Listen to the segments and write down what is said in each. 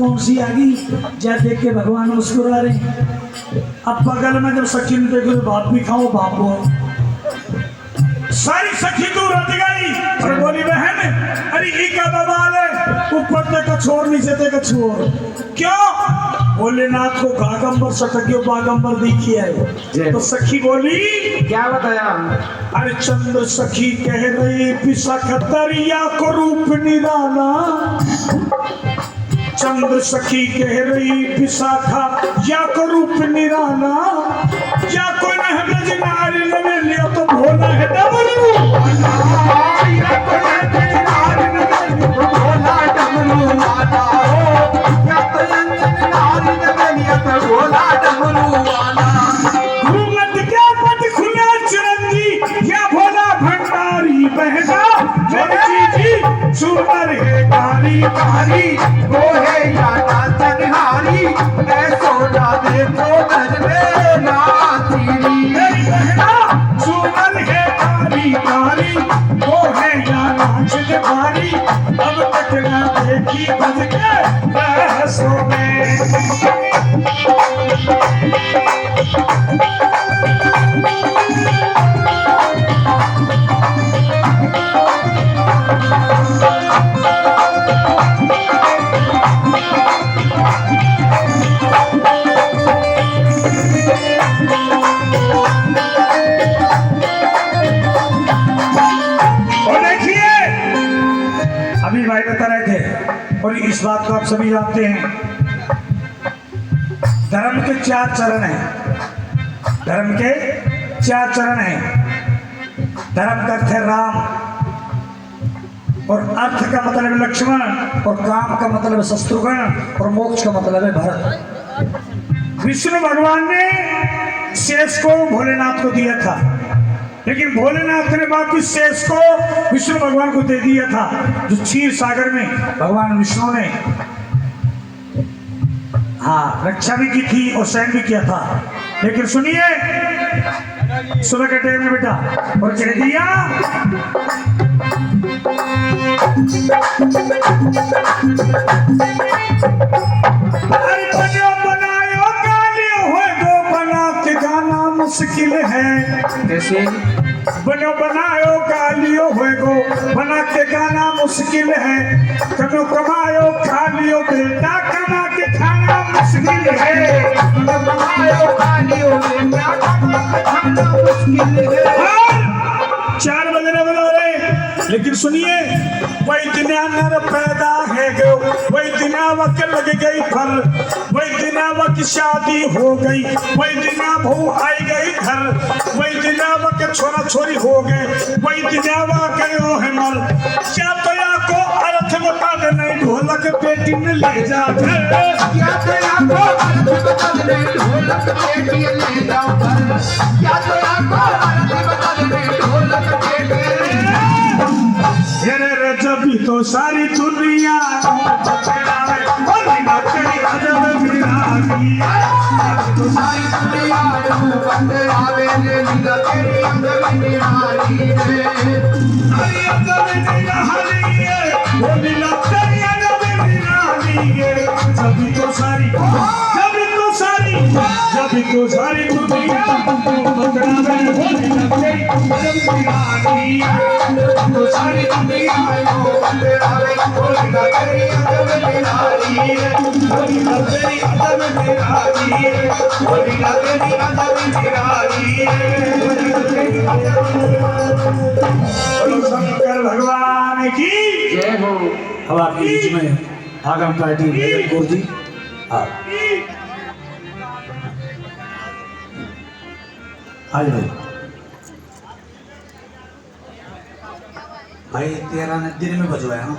कौन सी आ गई जा देख के भगवान मुस्कुरा रहे। अब बगल में जब सखी ने देखो बाप भी खाओ बाप बोल सारी सखी तो रट गई और बोली बहन अरे ये क्या बवाल है, ऊपर ते का छोड़ नीचे ते का छोड़ क्यों? भोलेनाथ को गागंबर सटक्यो बागंबर दिखी है। तो सखी बोली क्या बताया? अरे चंद्र सखी कह रही पिसा खतरिया को रूप निराला, चंद्र सखी कह रही विशाखा या को रूप निराला, या कोई न है ब्रज नारी न मिलियो तो भोला है डमरू, या कोई न है ब्रज नारी न मिलियो तो भोला डमरू वाला हो, या कोई न है नारी न मिलियो तो भोला डमरू वाला। घूंघट क्या पट खुला चिरंजी या भोला भंडारी बहना जी सुंदर है कारी कारी वो है यादा तन्हारी ऐसो ना देखो नजरे ना तेरी बहना सुंदर है कारी कारी वो है यादा तन्हारी अब तक ना देखी बज के बहसों में। अभी भाई बता रहे थे और इस बात को आप सभी जानते हैं, धर्म के 4 चरण हैं, धर्म के 4 चरण हैं। धर्म का अर्थ है राम, और अर्थ का मतलब है लक्ष्मण, और काम का मतलब है शत्रुघ्न, और मोक्ष का मतलब है भरत। विष्णु भगवान ने शेष को भोलेनाथ को दिया था, लेकिन भोलेनाथ ने वापिस शेष को विष्णु भगवान को दे दिया था, जो क्षीर सागर में भगवान विष्णु ने रक्षा भी की थी और सहन भी किया था। लेकिन सुनिए सुबह के टाइम में बेटा और कह दिया बनायो गालियो हो दो बना के गाना मुश्किल है, कैसे? बनो बनायो गालियो होएगो बना के गाना मुश्किल है, कनो कमायो खा लियो बेटा कमा के खाना मुश्किल है, कनो कमायो खा लियो बेटा कमा के खाना मुश्किल है। 4 बजने वाला रे, लेकिन सुनिए वही दिना नर पैदा है गो, वही दिना वक्त लग गई फल, वही दिना वक्त शादी हो गई, वही दिना बहू आई गई घर, वही दिना वक्त छोरा छोरी हो गए, वही दिना वक्त गयो है मल। क्या तो या को अर्थ बता दे नहीं ढोलक पेटी में ले जा, क्या तो या को अर्थ बता दे नहीं ढोलक पेटी में ले जाओ, क्या तो या को अर्थ बता दे नहीं ढोलक पेटी में। जब तो सारी दुनिया तो सारी दुनिया बंदरावे ने लीला तेरी अंदर निहारी रे, अरे अंदर निहारी है वो लीला तेरी अंदर निहारी है। जब तो सारी दुनिया बंदरावे ने वो लीला तेरी अंदर निहारी है, तो सारी दुनिया वो बंदरावे वो लीला तेरी अंदर निहारी है, वो लीला तेरी अंदर निहारी है, वो लीला तेरी अंदर निहारी है। शंकर भगवान की जय हो। अब आपके बीच में आगम पार्टी गुरु जी आज भाई 13 ने दिन में बजवाया ना,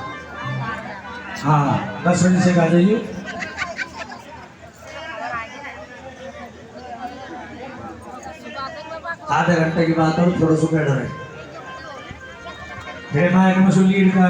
हाँ 10 बजे से आ जाइए। आधे घंटे की बात और थोड़ा सा बैठ रहे फिर मैं एक लीड का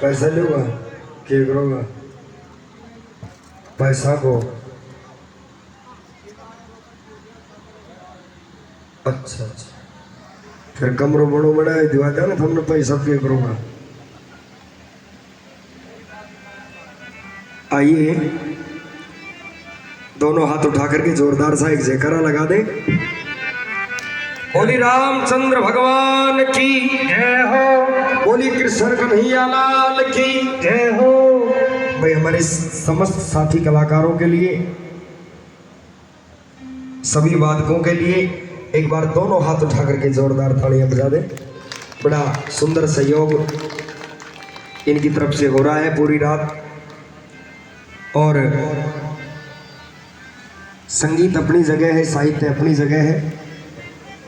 पैसा लूंगा क्या करूँगा पैसा को अच्छा अच्छा फिर कमरों बड़ो बड़ा दिवा था ना तुमने पैसा पे करूँगा आइए दोनों हाथ उठा करके जोरदार सा एक जयकारा लगा दे। बोली रामचंद्र भगवान की जय हो, बोली कृष्ण कन्हैया लाल की जय हो। भाई हमारे समस्त साथी कलाकारों के लिए, सभी वादकों के लिए एक बार दोनों हाथ उठा करके जोरदार तालियां बजा दे। बड़ा सुंदर सहयोग इनकी तरफ से हो रहा है पूरी रात। और संगीत अपनी जगह है, साहित्य अपनी जगह है,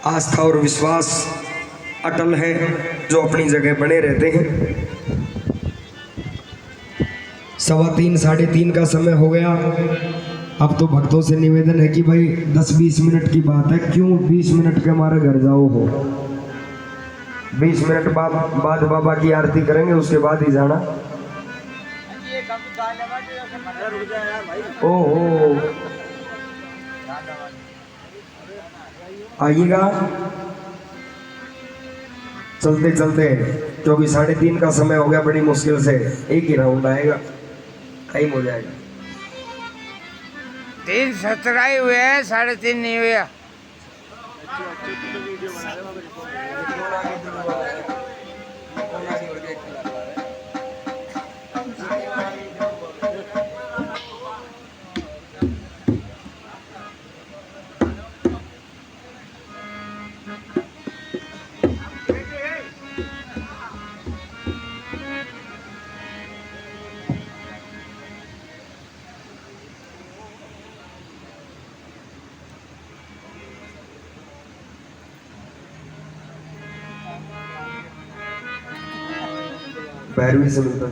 आस्था और विश्वास अटल है जो अपनी जगह बने रहते हैं। 3:15 3:30 का समय हो गया। अब तो भक्तों से निवेदन है कि भाई 10-20 मिनट की बात है, क्यों 20 मिनट के हमारे घर जाओ हो। 20 मिनट बाद बाबा की आरती करेंगे, उसके बाद ही जाना। ओहो आइएगा चलते चलते, क्योंकि 3:30 का समय हो गया। बड़ी मुश्किल से एक ही राउंड आएगा, टाइम हो जाएगा। 3:17 ही हुए हैं, 3:30 नहीं हुए। भैरवी से मिलता है।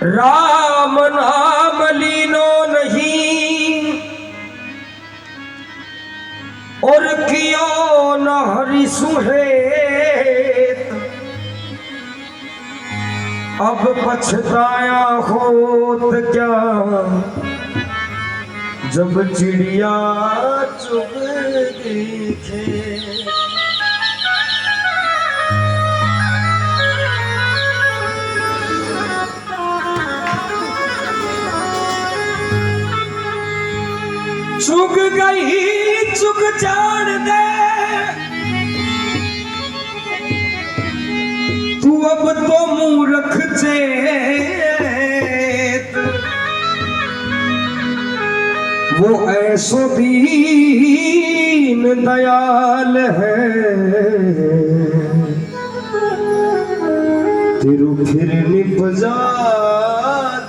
राम नाम लीनो नहीं और कियो न हरि सुहेत, अब पछताया होत क्या जब चिड़िया चुग दिखे। चुग गई चुग जान दे तू, अब तो मूर्ख चेत। वो ऐसो दीन दयाल है, तिरु फिर निपजा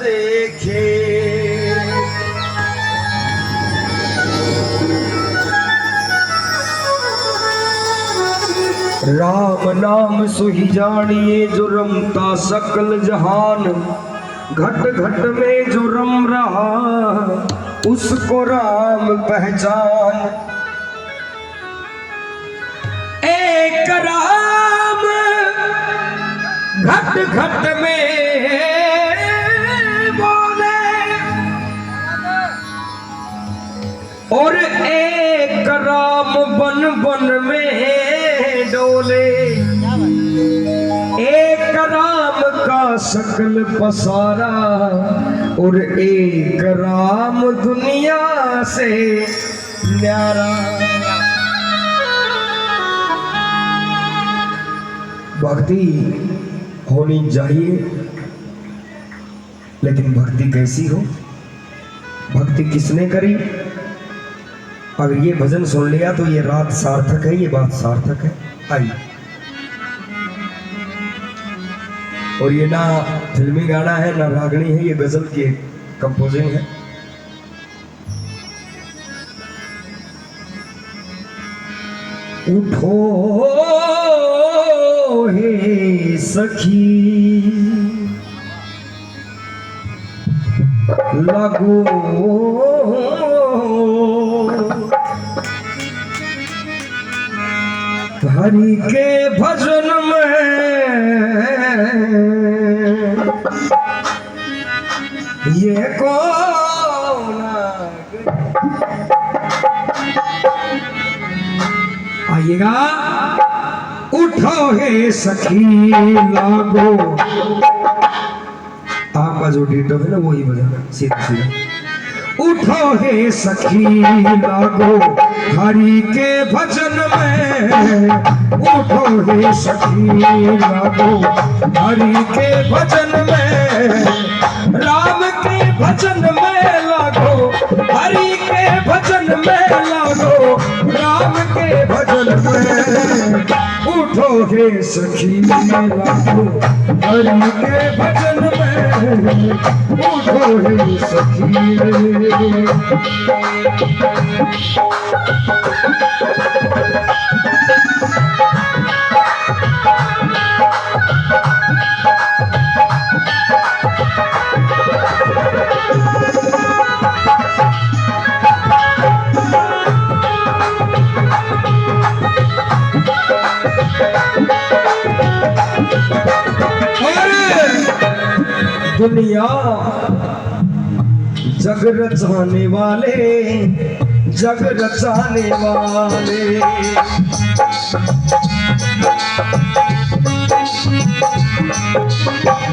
देखे। राम नाम सुही जानिए जो रमता सकल जहान, घट घट में जो रम रहा उसको राम पहचान। एक राम घट घट में बोले, राम बन बन में डोले, एक राम का सकल पसारा, और एक राम दुनिया से न्यारा। भक्ति होनी चाहिए, लेकिन भक्ति कैसी हो, भक्ति किसने करी? अगर ये भजन सुन लिया तो ये रात सार्थक है, ये बात सार्थक है। आई, और ये ना फिल्मी गाना है ना रागनी है, ये गजल की कंपोजिंग है। उठो हे सखी लगो हरि के भजन में, ये कौन आइएगा। उठो हे सखी लागो, आपका जो डीटो है ना वही बजाना सीधा सीधा। उठो हे सखी लागो हरि के भजन में, उठो हे सखी लागो हरि के भजन में, राम के भजन में लागो, हरि के भजन में लागो, राम के भजन में। उठो हे सखी लागो हरि के भजन में, उठो हे सखी दुनिया जग रचाने वाले, जग रचाने वाले,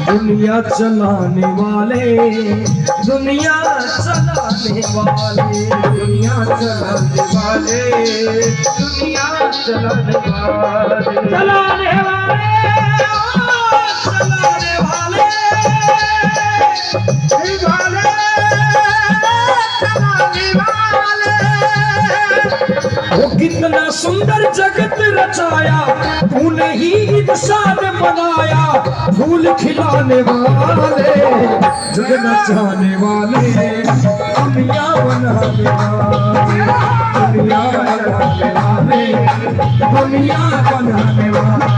दुनिया चलाने वाले, दुनिया चलाने वाले, दुनिया चलाने वाले, दुनिया चलाने वाले, चलाने वाले, चलाने वाले, वो कितना सुंदर जगत रचाया, तूने ही इंसान बनाया, फूल खिलाने वाले, जग नचाने वाले, दुनिया बनाने वाले, दुनिया बनाने वाले, दुनिया बनाने वाले,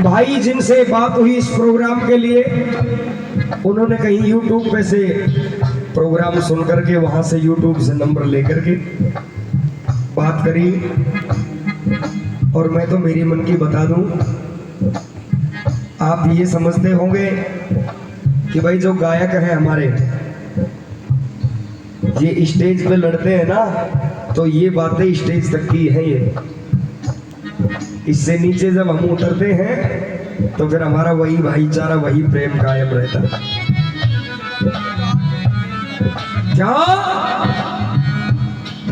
भाई जिनसे बात हुई इस प्रोग्राम के लिए, उन्होंने कहीं YouTube पे से प्रोग्राम सुन करके वहां से YouTube से नंबर लेकर के बात करी, और मैं तो मेरी मन की बता दूं, आप ये समझते होंगे कि भाई जो गायक है हमारे, ये स्टेज पे लड़ते हैं ना, तो ये बातें स्टेज तक की है, ये इससे नीचे जब हम उतरते हैं तो फिर हमारा वही भाईचारा, वही प्रेम कायम रहता है। क्या?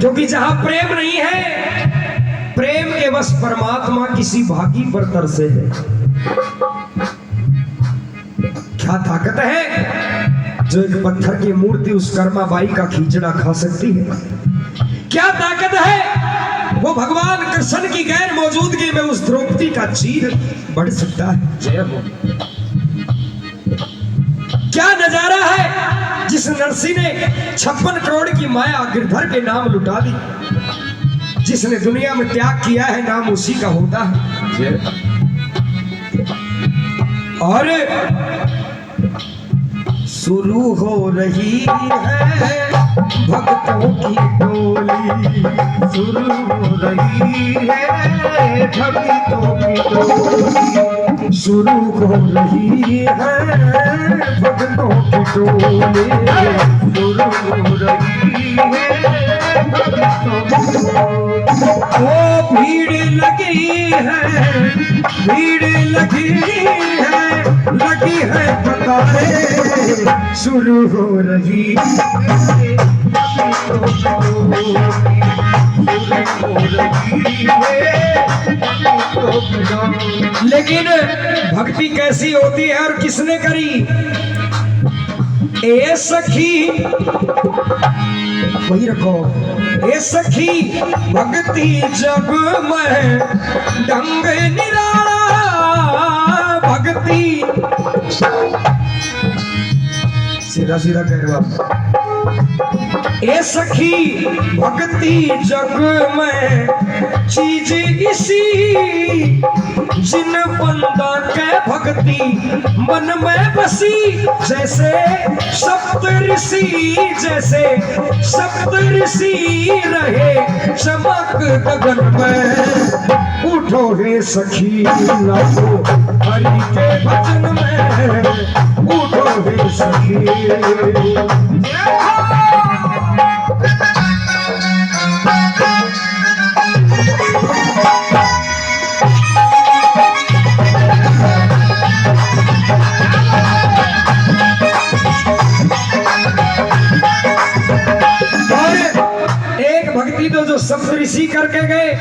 क्योंकि जहां प्रेम नहीं है, प्रेम के बस परमात्मा किसी भागी पर तरसे है। क्या ताकत है जो एक पत्थर की मूर्ति उस कर्मा बाई का खींचड़ा खा सकती है? क्या ताकत है वो भगवान कृष्ण की गैर मौजूदगी में उस द्रौपदी का चीर बढ़ सकता है। जय हो। क्या नजारा है जिस नरसी ने 56 करोड़ की माया गिरधर के नाम लुटा दी। जिसने दुनिया में त्याग किया है नाम उसी का होता है। जय। और शुरू हो रही है भक्तों की टोली, शुरू हो रही है भक्तों की टोली, शुरू हो रही है भक्तों की टोली, शुरू हो रही है भक्तों की टोली। ओ भीड़ लगी है, भीड़ लगी है कतारें शुरू हो रही लेकिन भक्ति कैसी होती है और किसने करी। ए सखी वही रखो। ए सखी भक्ति जब मैं ढंग निराला, भक्ति सीधा सीधा कह रहे हो आप। ए सखी भक्ति जग में चीज इसी, जिन बंदा के भक्ति मन में बसी, जैसे सप्त ऋषि, जैसे सप्त ऋषि रहे चमक गगन में। उठो हे सखी नाचो हरि के भजन में, उठो हे सखी। भक्ति तो जो सप्त ऋषि करके गए,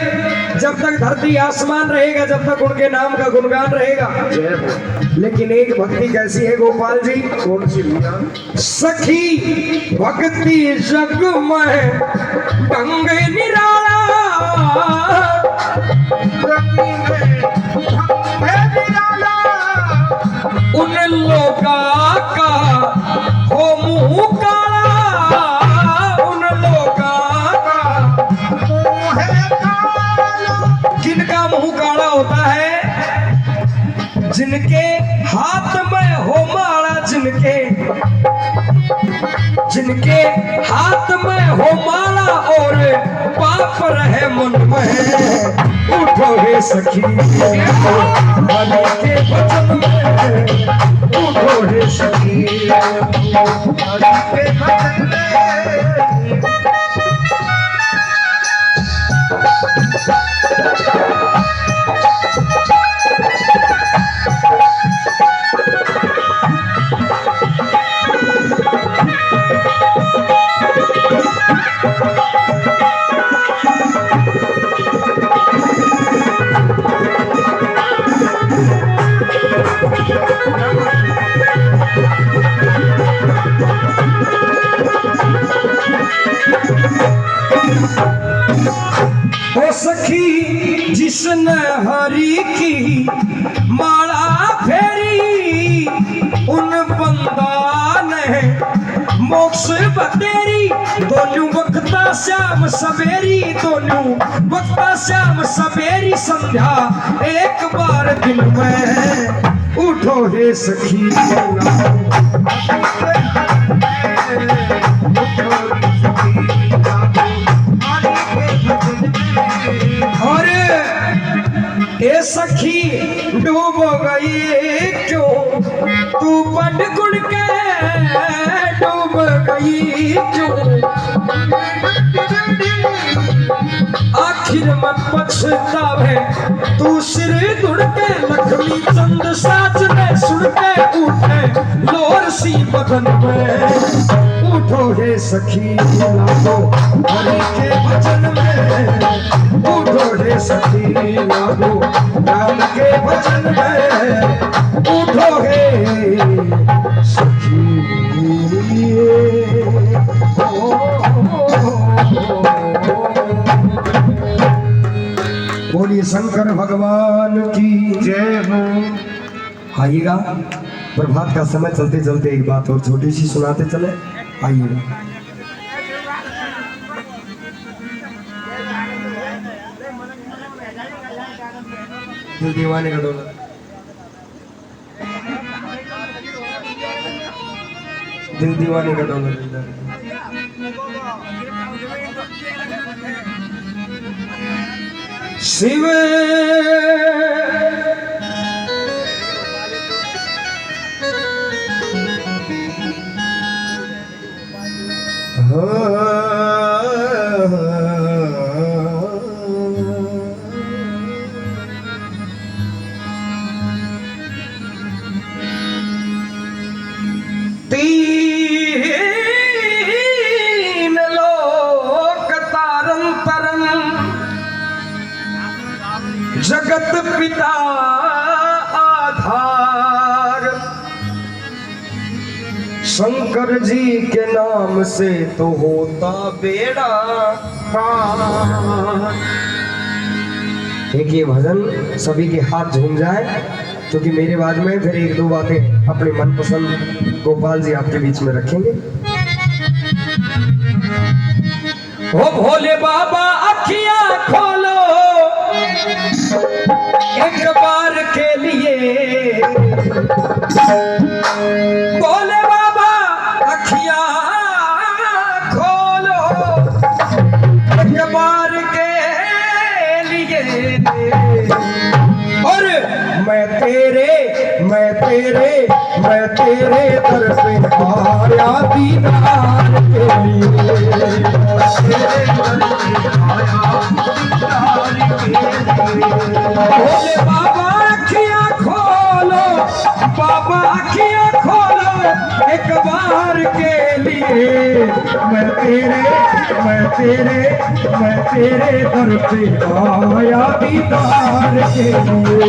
जब तक धरती आसमान रहेगा, जब तक उनके नाम का गुणगान रहेगा। लेकिन एक भक्ति कैसी है गोपाल जी? कौन सी भैया? सखी भक्ति जग में ढंग निराला, उन लोगा का हो मुंह काला, उन लोगा जिनका मुंह काला होता है, जिनके हाथ में हो माला, जिनके हाथ में हो माला और पाप रहे मन में। उठो हे सखी हरि के भजन में, उठो हे सखी हरि के भजन में। ओ सखी जिसने हरि की माला फेरी, उन बंदा ने मोक्ष बतेरी। दोनों वक्ता श्याम सवेरी, दोनों वक्ता श्याम सवेरी, संध्या एक बार दिन में। उठो हे सखी और ए सखी डूब गई क्यों तू बन गुण के, डूब गई क्यों आखिर मत पछतावे तू सिर दुड़ के। लक्ष्मी चंद साज ने सुन के उठे लोर सी बदन में। उठो हे सखी लागो हरि के भजन में, उठो हे सखी लागो राम के भजन में। उठो हे सखी बोलिए शंकर भगवान की जय हो। आइएगा। प्रभात का समय चलते चलते एक बात और छोटी सी सुनाते चले, आइएगा। दिल दीवाने का डोला, दिल दीवाने का डोला, दिल दीवाने। शिव तीन लोक तारन तरन जगत पिता आधार, शंकर जी के नाम से तो होता बेड़ा पार। एक ये भजन सभी के हाथ झूम जाए, क्योंकि मेरे बाद में फिर एक दो बातें अपने मनपसंद गोपाल जी आपके बीच में रखेंगे। ओ भोले बाबा अखियां खोलो एक बार के लिए, भोले बाबा अखियां खोलो एक बार के लिए, और मैं तेरे दर पे आया दीदार के लिए, भोले बाबा अखियां खोलो, बाबा अखियां खोलो एक बार के लिए, मैं तेरे दर पे आया दीदार के लिए।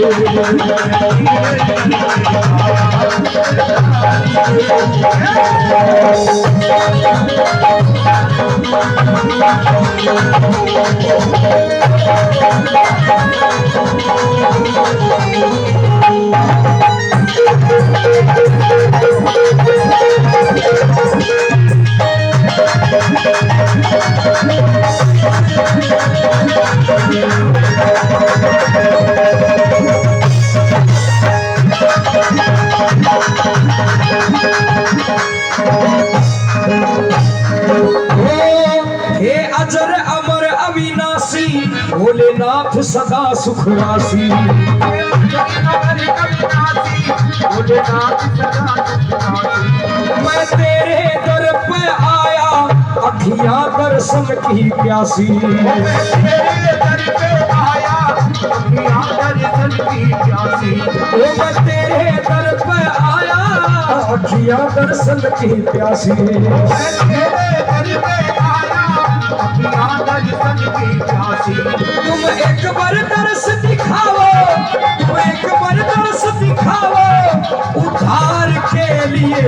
हे अजर अमर अविनाशी भोलेनाथ सदा सुख राशि, मैं तेरे दर पे आया अखियां दर्शन की प्यासी, मैं तेरे दर पे आया अखियां दर्शन की प्यासी, तुम एक बार दर्श दिखाओ, तुम एक बार दर्श दिखाओ उद्धार के लिए,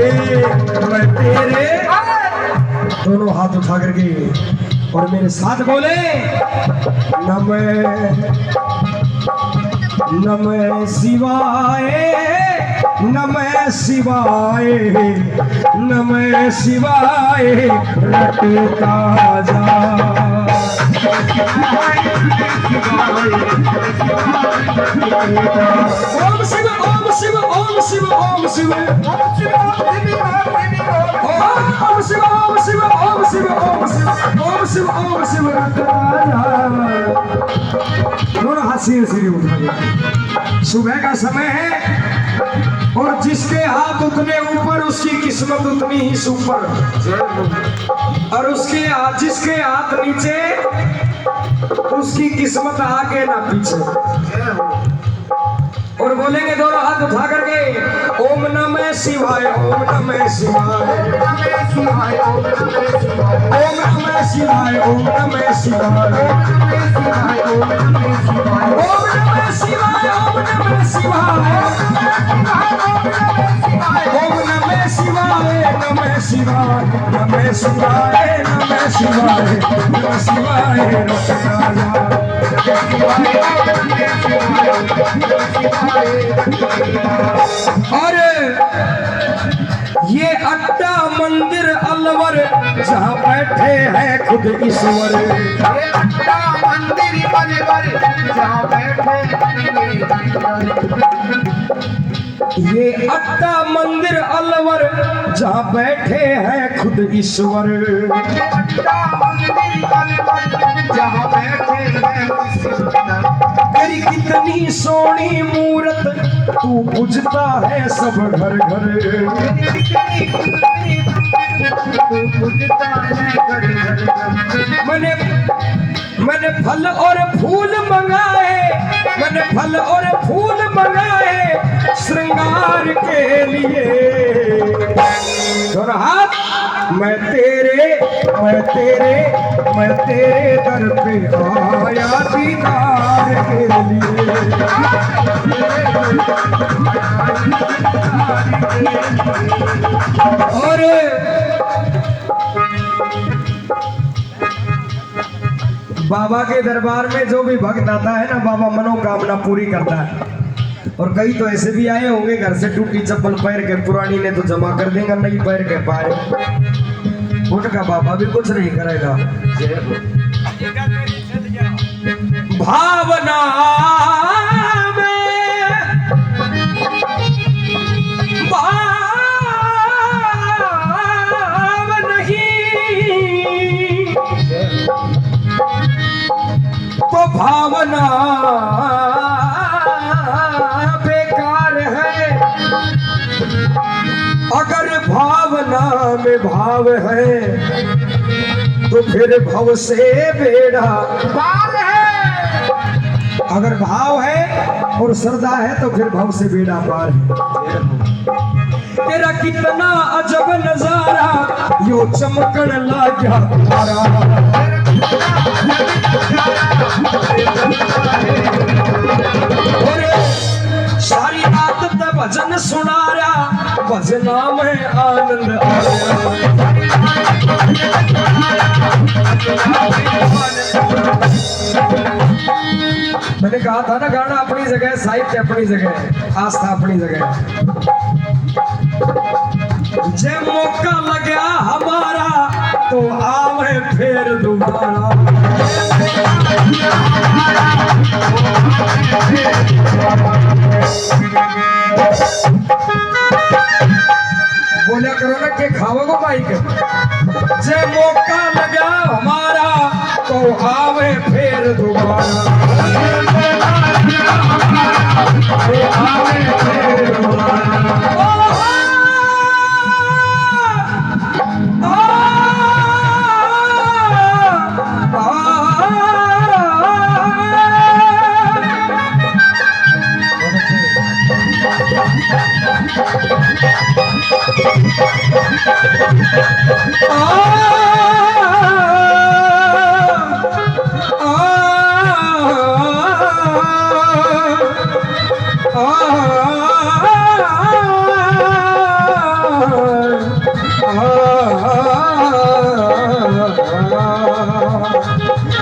मैं तेरे दोनों हाथ उठा करके और मेरे साथ बोले नमः शिवाय, नमः शिवाय, नमः शिवाय रटता जा, ओम शिव ओम शिव ओम शिव ओम शिव ओम शिव ओम शिव ओम शिव ओम शिव ओम शिव ओम शिव ओम शिव रटता जा। दोनों हाथ सीधे उठाइए। सुबह का समय है और जिसके हाथ उतने ऊपर उसकी किस्मत उतनी ही सुपर, और उसके हाथ जिसके हाथ नीचे उसकी किस्मत आगे ना पीछे। और बोलेंगे दोनों हाथ उठा करके ओम नमः शिवाय, ओम नमः शिवाय, ओम नमः शिवाय, ओम नमः शिवाय, ओम नमः शिवाय, ओम नमः शिवाय, ओम नमः शिवाय, ओम नमः शिवाय, नमः शिवाय, नमः शिवाय, नमः शिवाय, नमः शिवाय, अरे ये अड्डा मंदिर अलवर जहाँ बैठे हैं खुद ईश्वर। ये अड्डा मंदिर अलवर जहाँ बैठे हैं खुद ईश्वर। तेरी कितनी सोनी मूरत तू पूजता है सब घर घर। मैंने फल और फूल मंगाए, मैंने फल और फूल मंगाए श्रृंगार के लिए। और हाथ मैं तेरे दर पे आया दीदार के लिए। और बाबा के दरबार में जो भी भक्त आता है ना, बाबा मनोकामना पूरी करता है। और कई तो ऐसे भी आए होंगे घर से टूटी चप्पल पैर के, पुरानी ने तो जमा कर देगा, नई पैर के पाए उनका बाबा भी कुछ नहीं करेगा। भावना में भाव नहीं तो भावना बेकार है। अगर भावना में भाव है तो फिर भव से बेड़ा पार है। अगर भाव है और श्रद्धा है तो फिर भव से बेड़ा पार है। तेरा कितना अजब नजारा यो चमकन लागा तारा। सारी रात ते भजन सुना रहा, भजना में आनंद आ रहा। मैंने कहा था ना, गाना अपनी जगह, साहित्य अपनी जगह, आस्था अपनी जगह। जे मौका लगा हमारा तो आवे फिर दोबारा। बोला करो ना के खाओगे भाई के। जे मौका लगा हमारा तो आवे फिर दोबारा।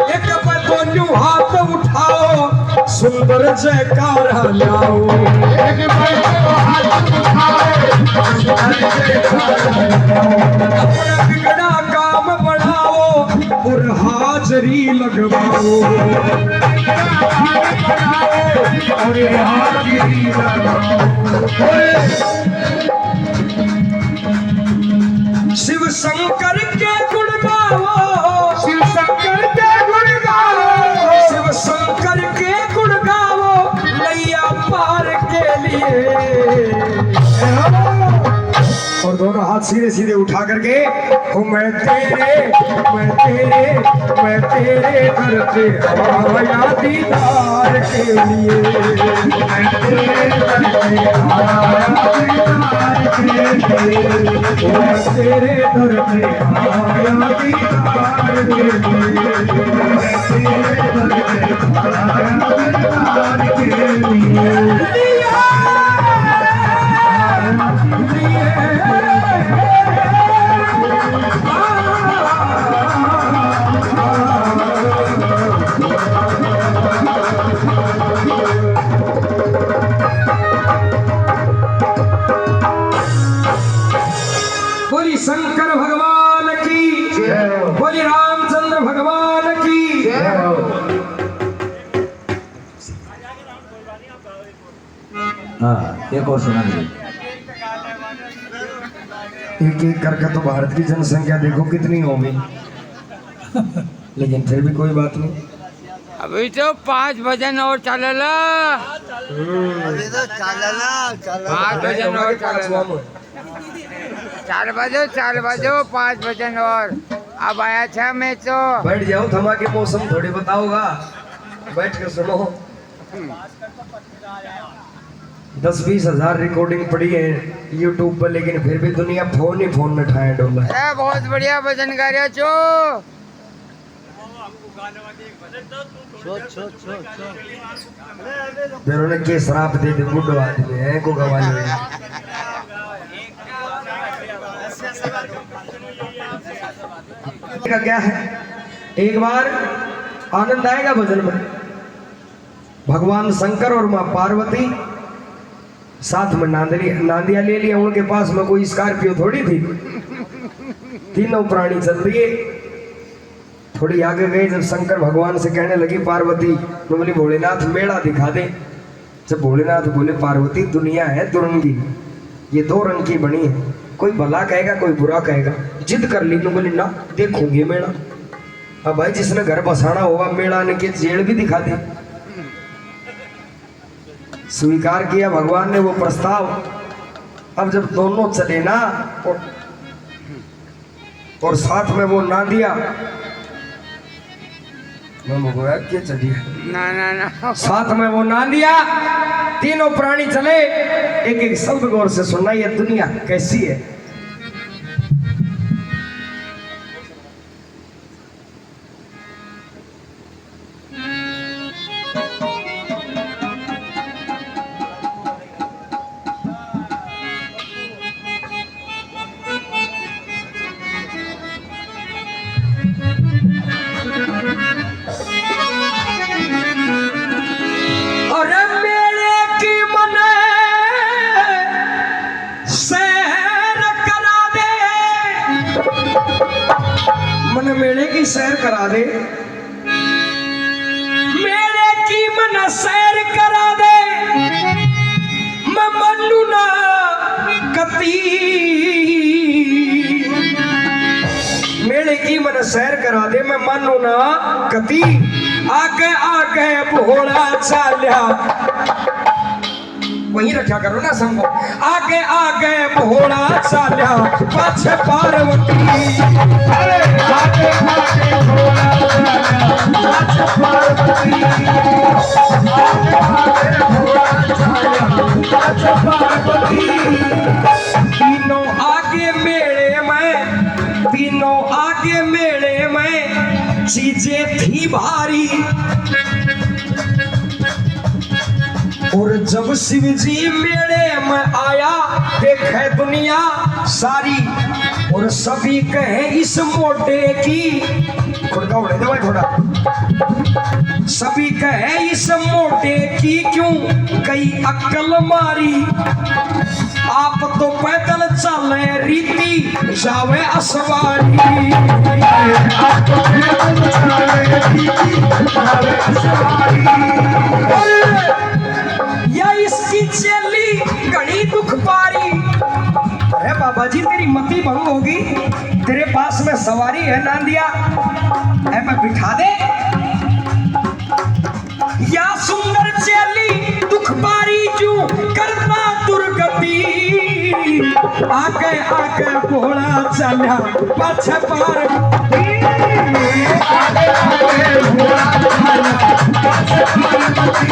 एक बतोन्यू हाथ उठाओ, सुंदर जयकारा लाओ। एक हाथ उठाओ, अपना बिगड़ा काम बढ़ाओ और हाजरी लगवाओ। और हाजरी लगवाओ। शिव शंकर के गुण गाओ, शिव शंकर के गुण गाओ, शिव शंकर के गुण गाओ नैया पार के लिए। और दोनों हाथ सीधे सीधे उठा करके ओ मैं तेरे घर पे आया दीदार के लिए। मैं तेरे घर पे आया दीदार के लिए। मैं तेरे घर पे आया दीदार के लिए। मैं तेरे घर पे आया दीदार के लिए। शंकर भगवान की, बोली रामचंद्र भगवान की। हाँ एक और सुना दीजिए। एक एक करके तो भारत की जनसंख्या देखो कितनी होगी, लेकिन फिर भी कोई बात नहीं। अभी तो 5 भजन और चलेला। अभी तो चलना 5 भजन और चलेला। 4 बजो 5 भजन और। अब आया 6 में तो बैठ जाओ, थमा के मौसम थोड़ी बताओगा, बैठ कर सुनो। 10-20 हजार रिकॉर्डिंग पड़ी है यूट्यूब पर, लेकिन फिर भी दुनिया फोन ही फोन में ठाए डोला। अरे बहुत बढ़िया भजन गा रहे हो। फिर उन्हें के श्राप दे दे, बुढ़ो आदमी है को गवा ले। का क्या है, एक बार आनंद आएगा भजन में। भगवान शंकर और माँ पार्वती साथ में नांदिया ले लिया। उनके पास में कोई स्कॉर्पियो थोड़ी थी, तीनों प्राणी चल दिए। थोड़ी आगे गए, जब शंकर भगवान से कहने लगी पार्वती, तो बोली भोलेनाथ मेला दिखा दे। जब भोलेनाथ बोले पार्वती दुनिया है दुरंगी, ये 2 रंग की बनी है, कोई भला कहेगा कोई बुरा कहेगा। जिद कर ली, तो बोली ना देखूंगी मेला। अब भाई जिसने घर बसाना होगा मेला ने के जेल भी दिखा दे। स्वीकार किया भगवान ने वो प्रस्ताव। अब जब दोनों चले ना और साथ में वो नांदिया, क्या चली ना साथ में वो नांदिया, तीनों प्राणी चले। एक एक शब्द गौर से सुनना, ये दुनिया कैसी है। मेले की सैर करा दे, मेले की मन सैर करा दे, मैं मनु ना कती। मेले की मन सैर करा दे, मैं मनु ना कती। आगे आगे भोला चाल्या, वहीं रखा करो ना संभो। आगे आगे भोला चाल्या, पाछे पार्वती। अरे आगे आगे भोला चाल्या, पाछे पार्वती। आगे आगे भोला चाल्या, पाछे पार्वती। तीनों आगे मेले में, तीनों आगे मेले में चीजें थी भारी। और जब शिव जी मेले में आया, देखे दुनिया सारी। और सभी कहे इस मोटे की, खुड़का उड़े दे भाई थोड़ा। सभी कहे इस मोटे की क्यों कई अक्ल मारी। आप तो पैदल चले रीति जावे असवारी। आप तो पैदल चले रीति जावे असवारी। या इसकी चेली घड़ी दुख पारी। अरे बाबा जी तेरी मति भंग होगी, तेरे पास में सवारी है नांदिया, है मैं बिठा दे। या सुंदर चेली दुख पारी क्यों करना दुर्गति। आगे आगे भोला चला पाछे पार्वती। आगे आगे भोला चला पाछे पार्वती।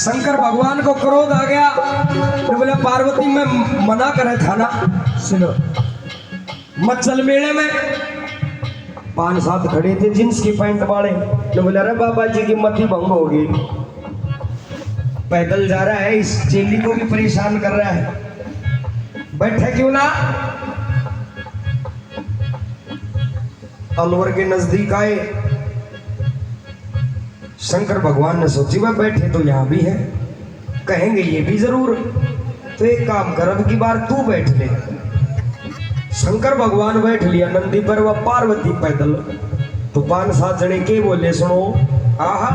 शंकर भगवान को क्रोध आ गया, तो बोले पार्वती में मना करे था ना। सुनो, मत चल मेले में। 5-7 खड़े थे जींस की पैंट वाले, तो बोले अरे बाबा जी की मति भंग होगी, पैदल जा रहा है, इस चेली को भी परेशान कर रहा है। बैठे क्यों ना? अलवर के नजदीक आए, शंकर भगवान ने सोची वह बैठे तो यहां भी है, कहेंगे ये भी जरूर, तो एक काम कर, अब की बार तू बैठ ले। शंकर भगवान बैठ लिया नंदी पर, वह पार्वती पैदल। तो 5-7 जने के बोले, सुनो, आहा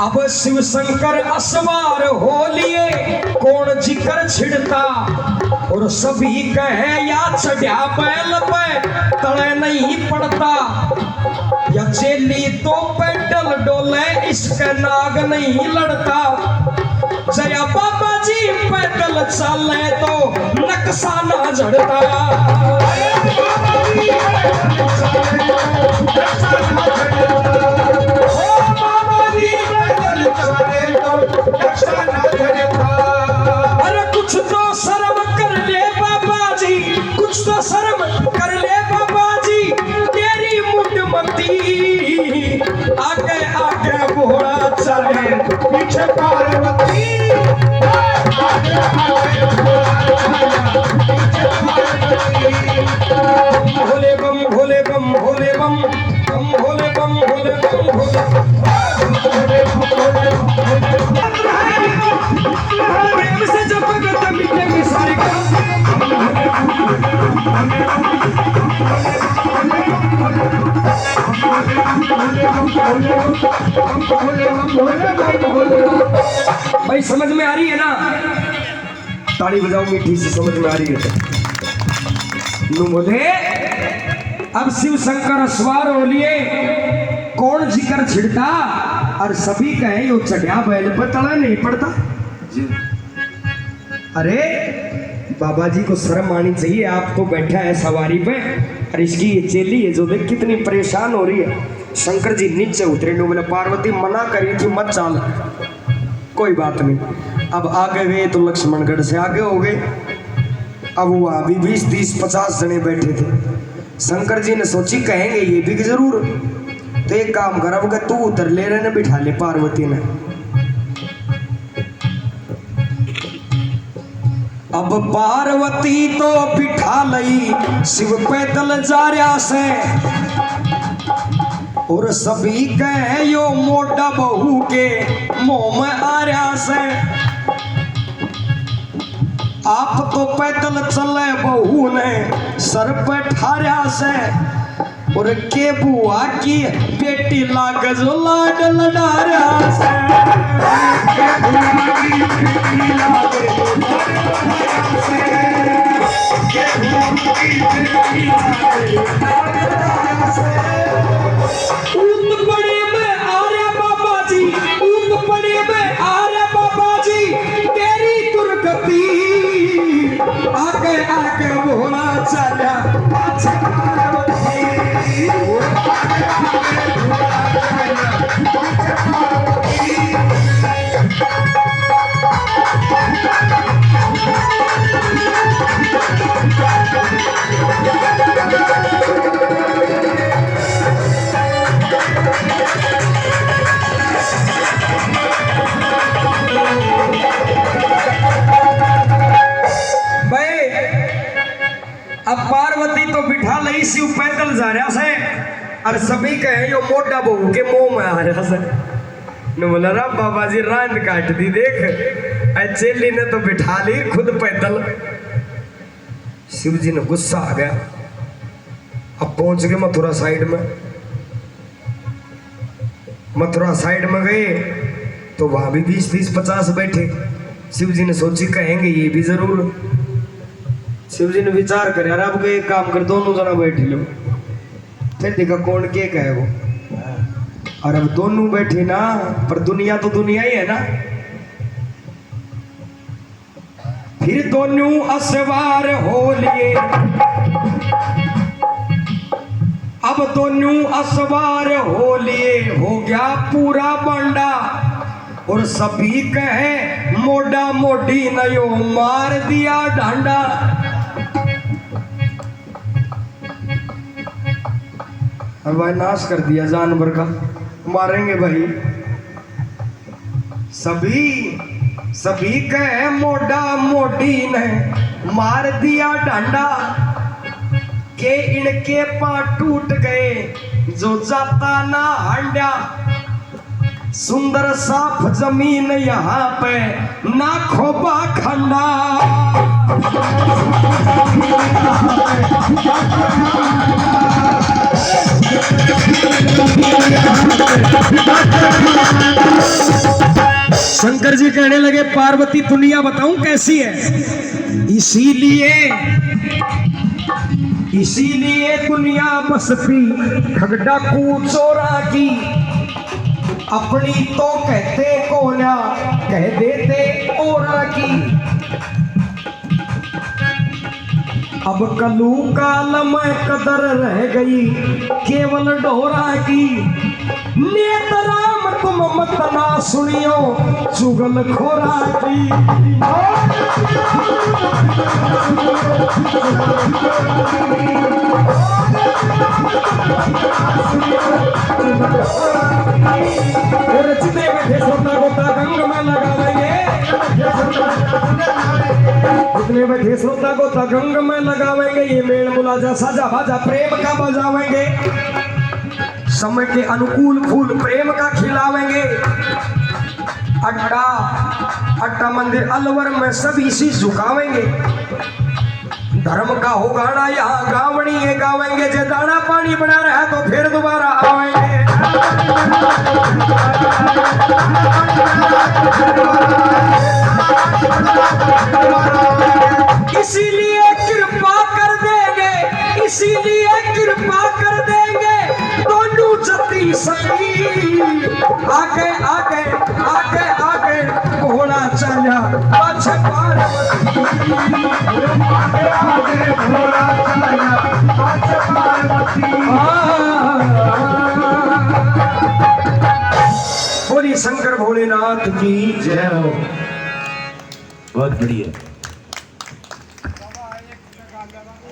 अब शिव शंकर असवार हो लिए, कौन जिक्र छिड़ता और सभी कहे या चढ़ा बैल पे तले नहीं पड़ता, या चेली तो पैदल डोले इसके नाग नहीं लड़ता, जया बाबा जी पैदल चले तो नक्शा ना झड़ता। अरे कुछ तो शर्म कर ले बाबा जी, कुछ तो शर्म कर ले बाबा जी, तेरी मुंडमती आगे आगे घोड़ा चले पीछे पार्वती। भोले बम भोले बम भोले बम बम भोले बम भोले बम भोले प्रेम से जब करता मिटने की सारी भाई समझ में आ रही है ना? ताली बजाओ मीठी सी, समझ में आ रही है तो बोले अब शिव शंकर सवार हो लिए, कौन जिक्र छिड़ता और सभी कहे यो चढ़िया बैल पर तला नहीं पड़ता। अरे बाबा जी को शर्म आनी चाहिए, आप तो बैठा है सवारी पे और इसकी ये चेली है जो देख कितनी परेशान हो रही है। शंकर जी नीचे उतरे, बोले पार्वती मना करी थी मत चाल, कोई बात नहीं। अब आगे गए तो लक्ष्मणगढ़ से आगे हो गए, अब वो अभी 20-30-50 जने बैठे थे। शंकर जी ने सोची कहेंगे ये भी जरूर, तो एक काम कर, अब तू उतर ले रहे ने बिठा ले पार्वती ने। अब पार्वती तो बिठा लई शिव पैदल जा रहा से, और सभी कहे यो मोटा बहू के मुंह में आ रहा से। आप तो पैदल चले बहू ने सर पे ठारा से, और के बुआ की बेटी लाग जो लाड लडारा से। ऊंट पड़े में आ रहे बाबा जी, ऊंट पड़े में आ रहे बाबा जी, तेरी दुर्गति आगे आगे होना चला पाछे अब पार्वती तो बिठा लई शिव पैदल जा रहा से, और सभी कहे यो मोटा बहू के मुंह में आ रहा से। ने बोला रा बाबा जी रांद काट दी देख, चेली ने तो बिठा ली खुद पैदल। शिव जी ने गुस्सा आ गया। अब पहुंच गए मथुरा साइड में। मथुरा साइड में गए तो वहां भी 20-30-50 बैठे। शिव जी ने सोची कहेंगे ये भी जरूर। शिव जी ने विचार कर यार अब एक काम कर, दोनों जना बैठ लो। फिर देखा कौन के कहे वो, और अब दोनों बैठे ना, पर दुनिया तो दुनिया ही है ना। फिर दोनों असवार हो लिए, अब दोनों असवार हो लिए, हो गया पूरा बंडा। और सभी कहे मोड़ा मोड़ी नयो मार दिया डांडा। अब भाई नाश कर दिया जानवर का, मारेंगे भाई। सभी कहे मोड़ा मोड़ी ने मार दिया डांडा, के इनके पांव टूट गए जो जाता ना हांडा। सुंदर साफ जमीन यहाँ पे ना खोबा खंडा। शंकर जी कहने लगे पार्वती दुनिया बताऊं कैसी है, इसीलिए दुनिया बसती ठगड़ा कू चोरा की। अपनी तो कहते कोला कह देते ओरा की। अब कलू काल में कदर रह गई केवल डोरा की। नेतराम तुम मत ना सुनियो चुगल खोरा की। जितने बैठे सोता गोता गंग में लगावेंगे, जितने बैठे सोता गोता गंग में लगावेंगे। ये मेल मुलाजा साजा बाजा प्रेम का बजावेंगे। समय के अनुकूल फूल प्रेम का खिलावेंगे। अड्डा मंदिर अलवर में सभी सी झुकावेंगे। धर्म का हो गाना यहाँ गावणी है गावेंगे। जे दाना पानी बना रहा तो फिर दोबारा आवेंगे। इसीलिए कृपा कर देंगे, इसीलिए कृपा कर देंगे दोनों जती सती। आगे आगे आगे आगे घोड़ा चला पाछे पार्वती। आगे आगे घोड़ा चला पाछे पार्वती। बोली शंकर भोलेनाथ की जय हो। बहुत बढ़िया।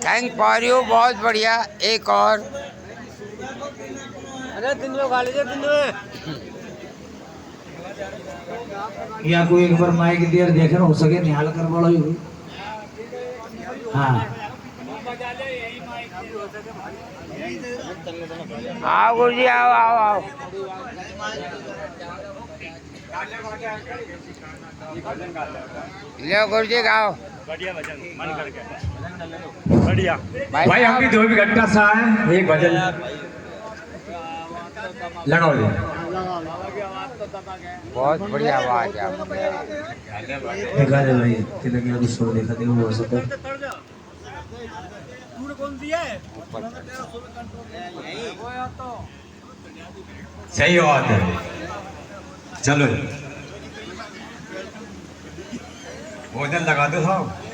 थैंक फॉर यू, बहुत बढ़िया। एक और अरे दिन में खा लीजिए, दिन में यहाँ को एक बार माइक देर देखे ना हो सके निहाल कर बड़ा ही। हाँ आओ गुरु जी, आओ आओ आओ। लो गुरु जी गाओ। बढ़िया भाई, हम भी दो भी घंटा सा है, एक भजन लगाओ जी। बहुत बढ़िया आवाज है आपकी। देखा दे भाई तेरे के कुछ सुन देखा दे हो सके। सही बात है। चलो भोजन लगा दो साहब।